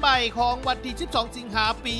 บ่ายของวันที่ 12 สิงหาปี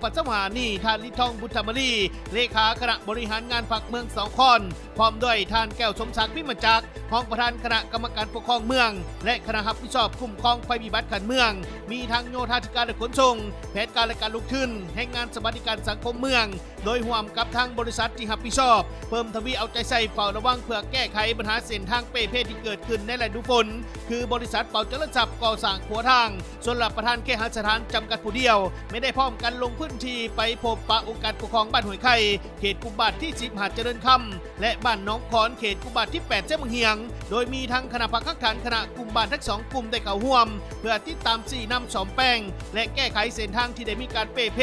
2025นี้ท่านลิทองบุตรมลีเลขาคณะบริหารงานพรรคเมืองสองคอนพร้อมด้วยท่านแก้วสมศักดิ์พิมพ์จักรรองประธานคณะกรรมการปกครองเมืองและคณะรับผิดชอบคุ้มครองภัยพิบัติขันเมืองมีทั้งโยธาธิการและขนส่งแผนการและการลงทุนแห่งงานสวัสดิการสังคมเมืองโดยร่วมกับทางบริษัทที่รับผิดชอบเพิ่มทวีเอาใจใส่เฝ้าระวังเพื่อแก้ไขปัญหาเส้นทางเป้เพที่เกิดขึ้นในฤดูฝนคือบริษัทเป่าเจริญทรัพย์ก่อสร้างขัวทางส่วนหลับประธานเคหสถานจำกัดผู้เดียวไม่ได้พร้อมกันลงพื้นที่ไปพบปะองค์การปกครองบ้านห้วยไข่เขตกุมบาทที่10หาดเจริญคำและบ้านน้องขอนเขตกุมบาทที่8เจ้าเมืองเฮียงโดยมีทั้งคณะพักขักฐานคณะกลุ่มบ้านทั้ง2กลุ่มได้เข้าร่วมเพื่อติดตาม4นำสอมแป้งและแก้ไขเส้นทางที่ได้มีการเป้เพ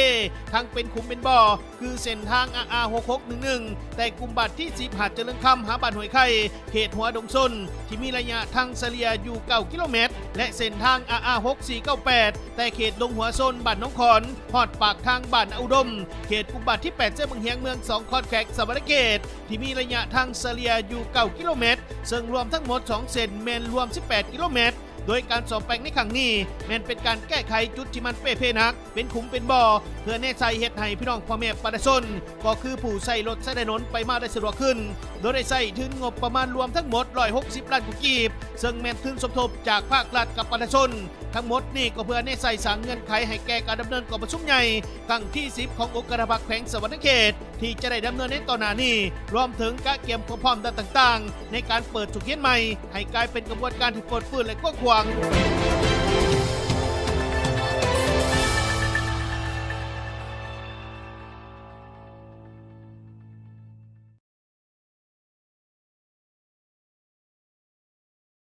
ทั้งเป็นขุมเป็นบ่อคือเส้นทางRR6611แต่กุมบาทที่10หาดเจริญคำหาบ้านห้วยไข่เขตหัวดงส้นที่มีระยะทางเฉลี่ยอยู่9 กิโลเมตรและเส้นทางRR6498แต่เขตดงหัวส้นบ้านน้องขอนหอดปากทางบ้านอุดมเขตกุมบาทที่8เจ้าเมืองเฮียงเมือง2คอนแขกสวรรณเขตที่มีระยะทางเฉลี่ยอยู่9 กิโลเมตรซึ่งรวมทั้งหมด2เส้นแมนรวม18 กิโลเมตรโดยการสอบแปลงในครั้งนี้แมนเป็นการแก้ไขจุดที่มันเป้เพนักเป็นขุมเป็นบ่อเพื่อแน่ใจเหตุให้พี่น้องพ่อแม่ประชาชนก็คือผู้ใช้รถใช้ถนนไปมาได้สะดวกขึ้นโดยได้ใช้ทุนงบประมาณรวมทั้งหมด160 ล้านกีบซึ่งแมนทุนสมทบจากภาครัฐกับประชาชนทั้งหมดนี่ก็เพื่อแน่ใจสั่งเงื่อนไขให้แก่การดำเนินกองประชุมใหญ่ครั้งที่10ขององค์การพรรคแขวงสวรรณเขตที่จะได้ดำเนินในต่อหน้านี้รวมถึงการเตรียมความพร้อมด้านต่างๆในการเปิดฉุกเฉินใหม่ให้กลายเป็นกระบวนการที่ปลดฟื้นและกว้างขวาง